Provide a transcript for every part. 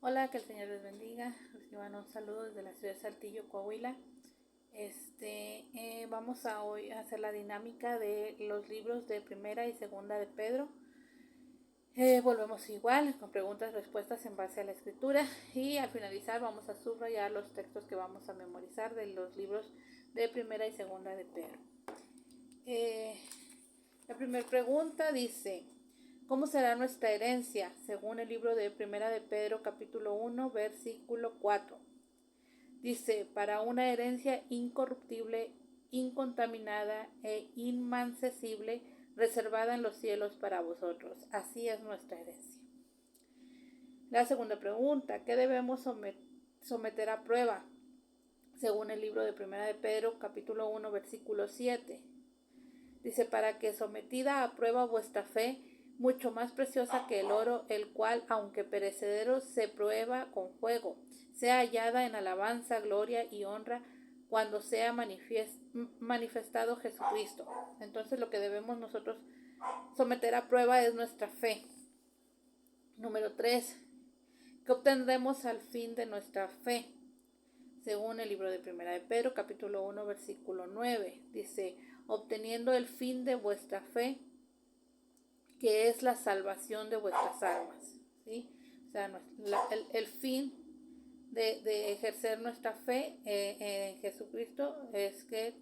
Hola, que el Señor les bendiga. Reciban un saludo desde la ciudad de Saltillo, Coahuila. Vamos a hoy a hacer la dinámica de los libros de Primera y Segunda de Pedro. Volvemos igual con preguntas y respuestas en base a la escritura, y al finalizar vamos a subrayar los textos que vamos a memorizar de los libros de Primera y Segunda de Pedro. La primera pregunta dice: ¿cómo será nuestra herencia? Según el libro de Primera de Pedro, capítulo 1, versículo 4. Dice: para una herencia incorruptible, incontaminada e inmancesible, reservada en los cielos para vosotros. Así es nuestra herencia. La segunda pregunta: ¿qué debemos someter a prueba? Según el libro de Primera de Pedro, capítulo 1, versículo 7. Dice: para que sometida a prueba vuestra fe, mucho más preciosa que el oro, el cual, aunque perecedero, se prueba con fuego, sea hallada en alabanza, gloria y honra cuando sea manifestado Jesucristo. Entonces lo que debemos nosotros someter a prueba es nuestra fe. Número 3. ¿Qué obtendremos al fin de nuestra fe? Según el libro de Primera de Pedro, capítulo 1, versículo 9, dice: obteniendo el fin de vuestra fe, que es la salvación de vuestras almas. ¿Sí? O sea, el fin de ejercer nuestra fe en Jesucristo es que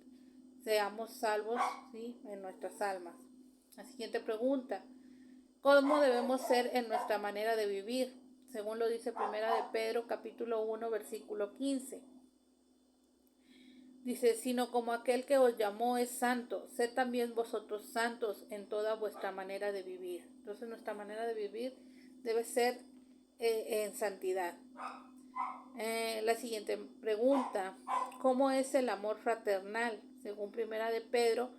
seamos salvos, ¿sí?, en nuestras almas. La siguiente pregunta: ¿cómo debemos ser en nuestra manera de vivir? Según lo dice Primera de Pedro, capítulo 1, versículo 15. Dice: sino como aquel que os llamó es santo, sed también vosotros santos en toda vuestra manera de vivir. Entonces nuestra manera de vivir debe ser en santidad. La siguiente pregunta: ¿cómo es el amor fraternal? Según Primera de Pedro,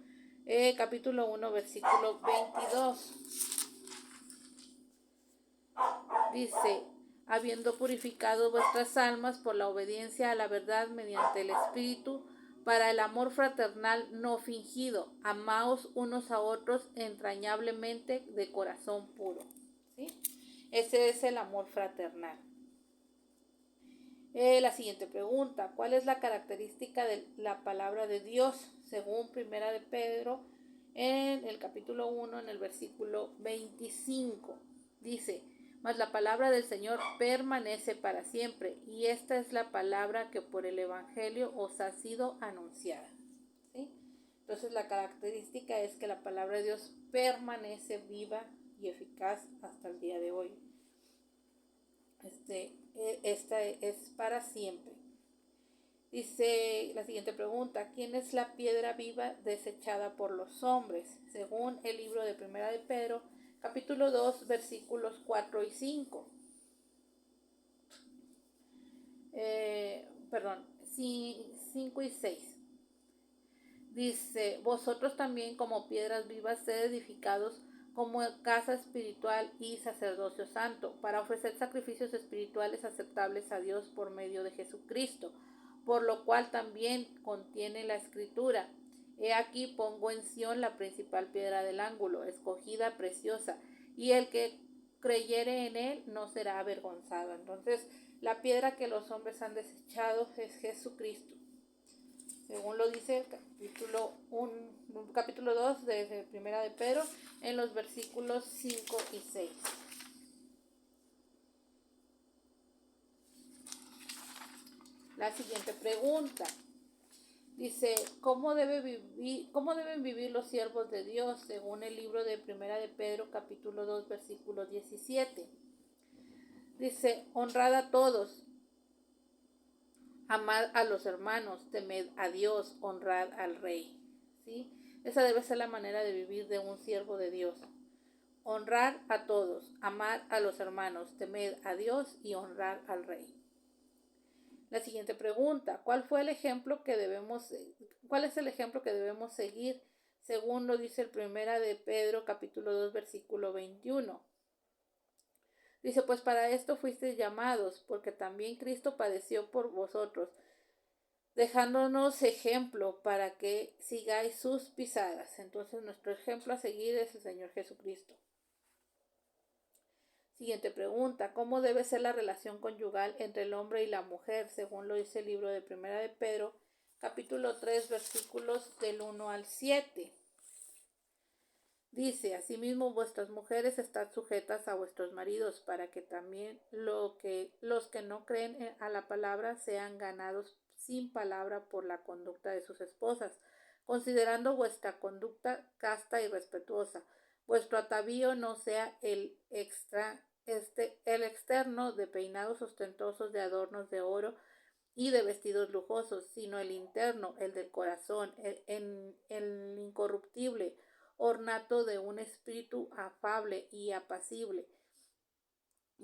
capítulo 1, versículo 22. Dice: habiendo purificado vuestras almas por la obediencia a la verdad mediante el Espíritu, para el amor fraternal no fingido, amaos unos a otros entrañablemente de corazón puro. ¿Sí? Ese es el amor fraternal. La siguiente pregunta: ¿cuál es la característica de la palabra de Dios? Según Primera de Pedro, en el capítulo 1, en el versículo 25, dice: mas la palabra del Señor permanece para siempre, y esta es la palabra que por el Evangelio os ha sido anunciada. ¿Sí? Entonces la característica es que la palabra de Dios permanece viva y eficaz hasta el día de hoy. Esta es para siempre. Dice la siguiente pregunta: ¿quién es la piedra viva desechada por los hombres? Según el libro de Primera de Pedro, capítulo 2, versículos 4 y 5. 5 y 6. Dice: vosotros también, como piedras vivas, sed edificados como casa espiritual y sacerdocio santo, para ofrecer sacrificios espirituales aceptables a Dios por medio de Jesucristo, por lo cual también contiene la Escritura: he aquí pongo en Sión la principal piedra del ángulo, escogida, preciosa, y el que creyere en él no será avergonzado. Entonces, la piedra que los hombres han desechado es Jesucristo, según lo dice el capítulo 2 de Primera de Pedro, en los versículos 5 y 6. La siguiente pregunta dice: ¿cómo deben vivir los siervos de Dios? Según el libro de Primera de Pedro, capítulo 2, versículo 17. Dice: honrad a todos, amad a los hermanos, temed a Dios, honrad al rey. ¿Sí? Esa debe ser la manera de vivir de un siervo de Dios. Honrar a todos, amar a los hermanos, temed a Dios y honrar al rey. La siguiente pregunta: ¿cuál es el ejemplo que debemos seguir? Según lo dice el Primera de Pedro, capítulo 2, versículo 21. Dice: pues para esto fuisteis llamados, porque también Cristo padeció por vosotros, dejándonos ejemplo para que sigáis sus pisadas. Entonces nuestro ejemplo a seguir es el Señor Jesucristo. Siguiente pregunta. ¿Cómo debe ser la relación conyugal entre el hombre y la mujer? Según lo dice el libro de Primera de Pedro, capítulo 3, versículos del 1 al 7. Dice, asimismo vuestras mujeres están sujetas a vuestros maridos, para que también los que no creen a la palabra sean ganados sin palabra por la conducta de sus esposas, considerando vuestra conducta casta y respetuosa. Vuestro atavío no sea el externo de peinados ostentosos, de adornos de oro y de vestidos lujosos, sino el interno, el del corazón, el incorruptible, ornato de un espíritu afable y apacible,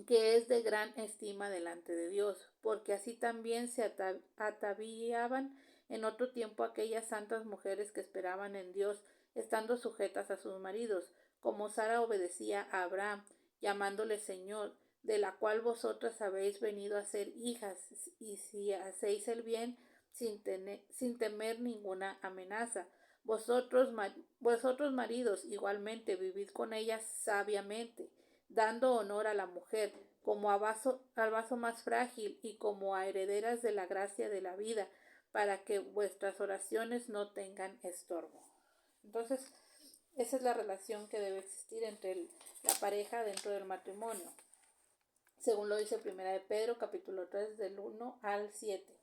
que es de gran estima delante de Dios, porque así también se ataviaban en otro tiempo aquellas santas mujeres que esperaban en Dios, estando sujetas a sus maridos, como Sara obedecía a Abraham, llamándole Señor, de la cual vosotras habéis venido a ser hijas, y si hacéis el bien sin temer ninguna amenaza. Vosotros maridos, igualmente vivid con ellas sabiamente, dando honor a la mujer como al vaso más frágil y como a herederas de la gracia de la vida, para que vuestras oraciones no tengan estorbo. Entonces, esa es la relación que debe existir entre la pareja dentro del matrimonio, según lo dice Primera de Pedro, capítulo 3, del 1 al 7.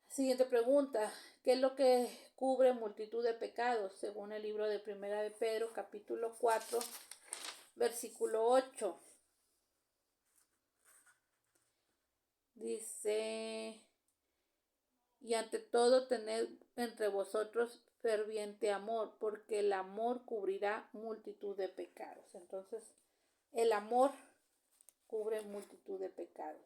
Siguiente pregunta. ¿Qué es lo que cubre multitud de pecados? Según el libro de Primera de Pedro, capítulo 4, versículo 8. Dice, y ante todo tened entre vosotros ferviente amor, porque el amor cubrirá multitud de pecados. Entonces, el amor cubre multitud de pecados.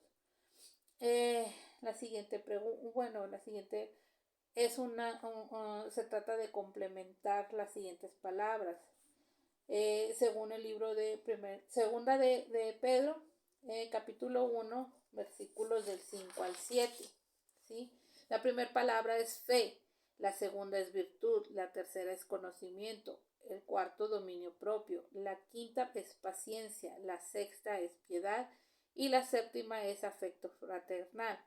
La siguiente pregunta, la siguiente es se trata de complementar las siguientes palabras. Según el libro de segunda de Pedro, capítulo 1, versículos del 5 al 7. ¿Sí? La primera palabra es fe, la segunda es virtud, la tercera es conocimiento, el cuarto dominio propio, la quinta es paciencia, la sexta es piedad y la séptima es afecto fraternal.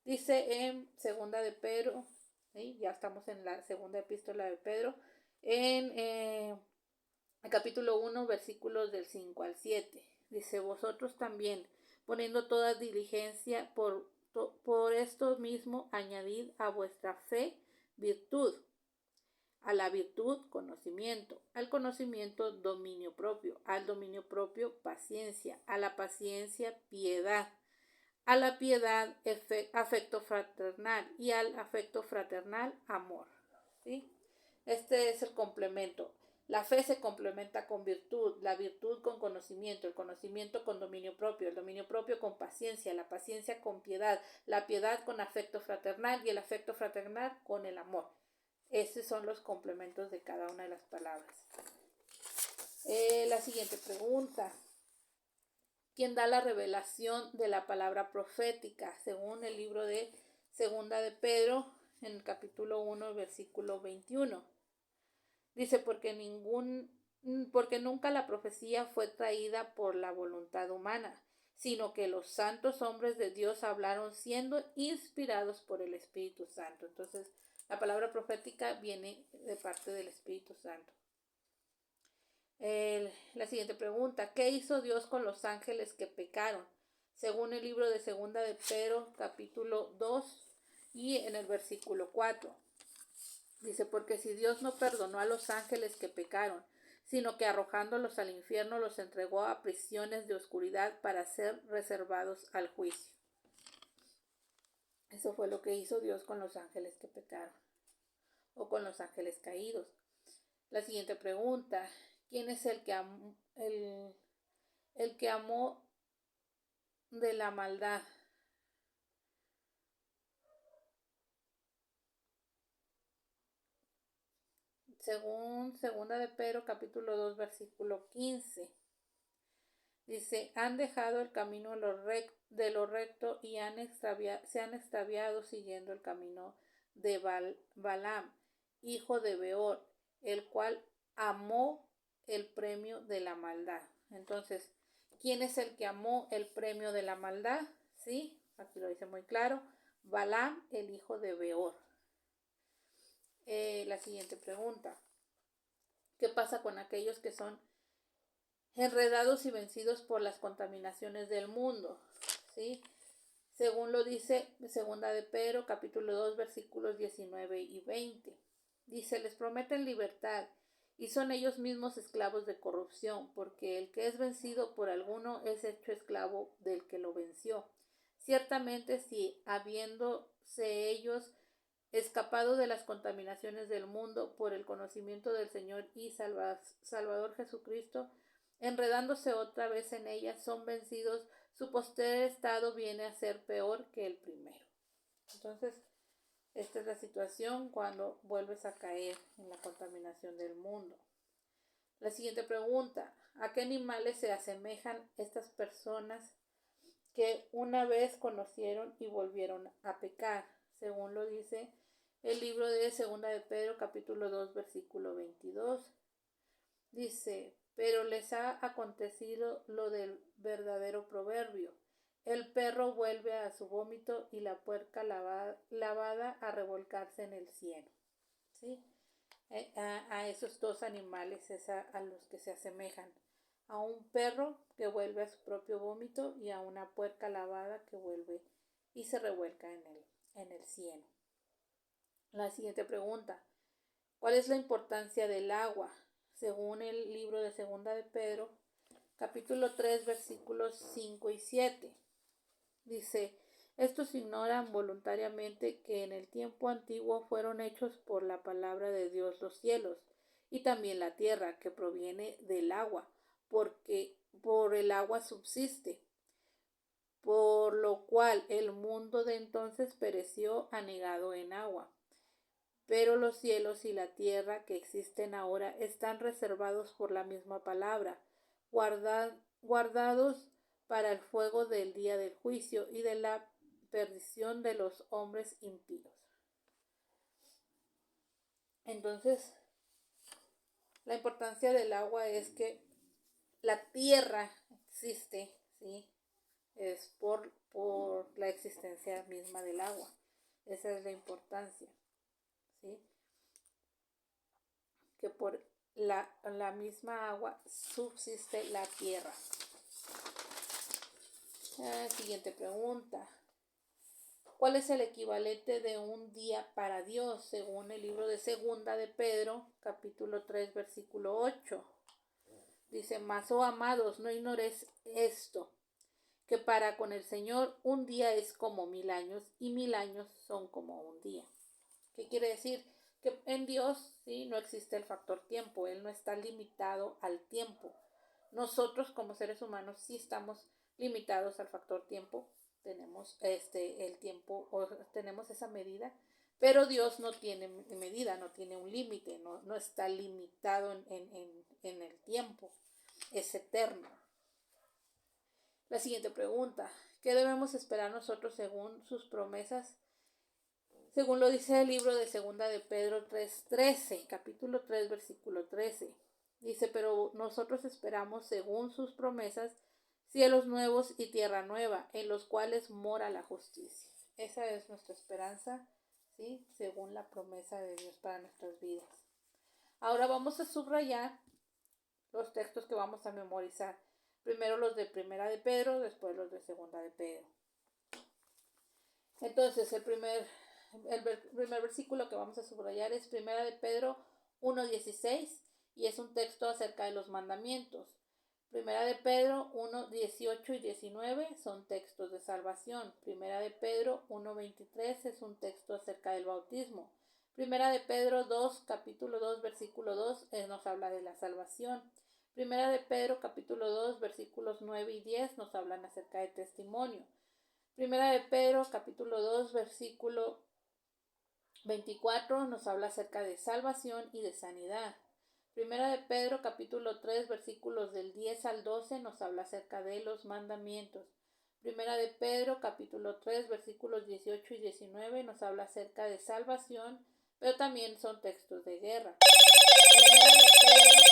Dice en segunda de Pedro, ¿sí? Ya estamos en la segunda epístola de Pedro, en el capítulo 1, versículos del 5 al 7. Dice, vosotros también, poniendo toda diligencia, por esto mismo añadid a vuestra fe virtud, a la virtud conocimiento, al conocimiento dominio propio, al dominio propio paciencia, a la paciencia piedad, a la piedad afecto fraternal y al afecto fraternal amor. ¿Sí? Este es el complemento. La fe se complementa con virtud, la virtud con conocimiento, el conocimiento con dominio propio, el dominio propio con paciencia, la paciencia con piedad, la piedad con afecto fraternal y el afecto fraternal con el amor. Esos son los complementos de cada una de las palabras. La siguiente pregunta. ¿Quién da la revelación de la palabra profética? Según el libro de Segunda de Pedro, en el capítulo 1, versículo 21. Dice, porque nunca la profecía fue traída por la voluntad humana, sino que los santos hombres de Dios hablaron siendo inspirados por el Espíritu Santo. Entonces, la palabra profética viene de parte del Espíritu Santo. La siguiente pregunta, ¿qué hizo Dios con los ángeles que pecaron? Según el libro de Segunda de Pedro, capítulo 2 y en el versículo 4. Dice, porque si Dios no perdonó a los ángeles que pecaron, sino que arrojándolos al infierno los entregó a prisiones de oscuridad para ser reservados al juicio. Eso fue lo que hizo Dios con los ángeles que pecaron, o con los ángeles caídos. La siguiente pregunta, ¿quién es el que amó de la maldad? Según segunda de Pedro, capítulo 2, versículo 15. Dice, han dejado el camino de lo recto y se han extraviado siguiendo el camino de Balaam, hijo de Beor, el cual amó el premio de la maldad. Entonces, ¿quién es el que amó el premio de la maldad? Sí, aquí lo dice muy claro, Balaam, el hijo de Beor. La siguiente pregunta, ¿qué pasa con aquellos que son enredados y vencidos por las contaminaciones del mundo? ¿Sí? Según lo dice Segunda de Pedro, capítulo 2, versículos 19 y 20. Dice, les prometen libertad y son ellos mismos esclavos de corrupción, porque el que es vencido por alguno es hecho esclavo del que lo venció. Ciertamente, si habiéndose ellos escapado de las contaminaciones del mundo por el conocimiento del Señor y Salvador Jesucristo, enredándose otra vez en ellas, son vencidos, su posterior estado viene a ser peor que el primero. Entonces, esta es la situación cuando vuelves a caer en la contaminación del mundo. La siguiente pregunta, ¿a qué animales se asemejan estas personas que una vez conocieron y volvieron a pecar? Según lo dice el libro de Segunda de Pedro, capítulo 2, versículo 22. Dice, pero les ha acontecido lo del verdadero proverbio. El perro vuelve a su vómito y la puerca lavada a revolcarse en el cieno. ¿Sí? A esos dos animales es a los que se asemejan. A un perro que vuelve a su propio vómito y a una puerca lavada que vuelve y se revuelca en el cieno. La siguiente pregunta, ¿cuál es la importancia del agua? Según el libro de Segunda de Pedro, capítulo 3, versículos 5 y 7. Dice, estos ignoran voluntariamente que en el tiempo antiguo fueron hechos por la palabra de Dios los cielos y también la tierra, que proviene del agua, porque por el agua subsiste, por lo cual el mundo de entonces pereció anegado en agua. Pero los cielos y la tierra que existen ahora están reservados por la misma palabra, guardados para el fuego del día del juicio y de la perdición de los hombres impíos. Entonces, la importancia del agua es que la tierra existe, ¿sí? Es por la existencia misma del agua. Esa es la importancia, ¿sí? Que por la misma agua subsiste la tierra. Siguiente pregunta. ¿Cuál es el equivalente de un día para Dios? Según el libro de Segunda de Pedro, capítulo 3, versículo 8. Dice, mas, oh amados, no ignoréis esto, que para con el Señor un día es como 1000 años y 1000 años son como un día. ¿Qué quiere decir? Que en Dios sí no existe el factor tiempo, Él no está limitado al tiempo. Nosotros como seres humanos sí estamos limitados al factor tiempo, tenemos el tiempo, o tenemos esa medida, pero Dios no tiene medida, no tiene un límite, no está limitado en el tiempo, es eterno. La siguiente pregunta, ¿qué debemos esperar nosotros según sus promesas? Según lo dice el libro de Segunda de Pedro 3:13, capítulo 3, versículo 13. Dice, pero nosotros esperamos según sus promesas cielos nuevos y tierra nueva, en los cuales mora la justicia. Esa es nuestra esperanza, ¿sí? Según la promesa de Dios para nuestras vidas. Ahora vamos a subrayar los textos que vamos a memorizar. Primero los de Primera de Pedro, después los de Segunda de Pedro. Entonces, el primer versículo que vamos a subrayar es Primera de Pedro 1:16 y es un texto acerca de los mandamientos. Primera de Pedro 1:18 y 19 son textos de salvación. Primera de Pedro 1:23 es un texto acerca del bautismo. Primera de Pedro 2, capítulo 2, versículo 2 nos habla de la salvación. Primera de Pedro capítulo 2, versículos 9 y 10 nos hablan acerca de testimonio. Primera de Pedro capítulo 2, versículo 24 nos habla acerca de salvación y de sanidad. Primera de Pedro capítulo 3 versículos del 10 al 12 nos habla acerca de los mandamientos. Primera de Pedro capítulo 3 versículos 18 y 19 nos habla acerca de salvación, pero también son textos de guerra. Primera de Pedro,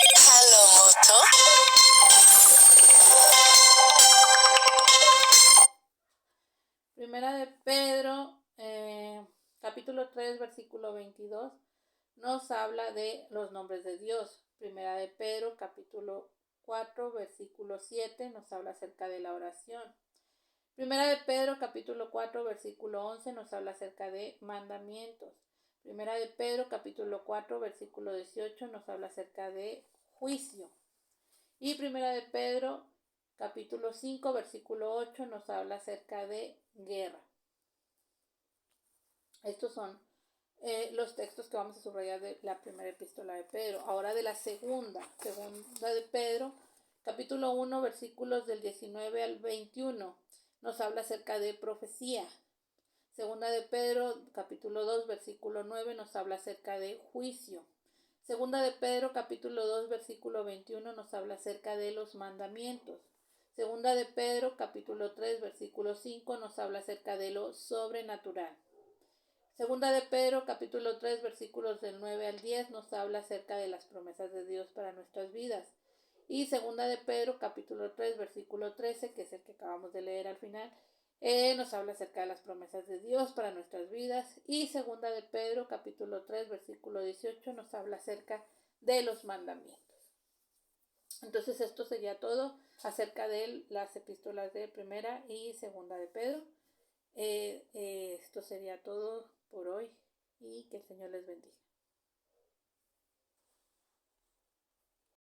Primera de Pedro, capítulo 3, versículo 22, nos habla de los nombres de Dios. Primera de Pedro, capítulo 4, versículo 7, nos habla acerca de la oración. Primera de Pedro, capítulo 4, versículo 11, nos habla acerca de mandamientos. Primera de Pedro, capítulo 4, versículo 18, nos habla acerca de juicio. Y Primera de Pedro, capítulo 5, versículo 8, nos habla acerca de guerra. Estos son los textos que vamos a subrayar de la primera epístola de Pedro. Ahora de la segunda de Pedro, capítulo 1, versículos del 19 al 21, nos habla acerca de profecía. Segunda de Pedro, capítulo 2, versículo 9, nos habla acerca de juicio. Segunda de Pedro, capítulo 2, versículo 21, nos habla acerca de los mandamientos. Segunda de Pedro, capítulo 3, versículo 5, nos habla acerca de lo sobrenatural. Segunda de Pedro, capítulo 3, versículos del 9 al 10, nos habla acerca de las promesas de Dios para nuestras vidas. Y segunda de Pedro, capítulo 3, versículo 13, que es el que acabamos de leer al final, nos habla acerca de las promesas de Dios para nuestras vidas. Y segunda de Pedro, capítulo 3, versículo 18, nos habla acerca de los mandamientos. Entonces esto sería todo acerca de las epístolas de primera y segunda de Pedro. Esto sería todo por hoy y que el Señor les bendiga.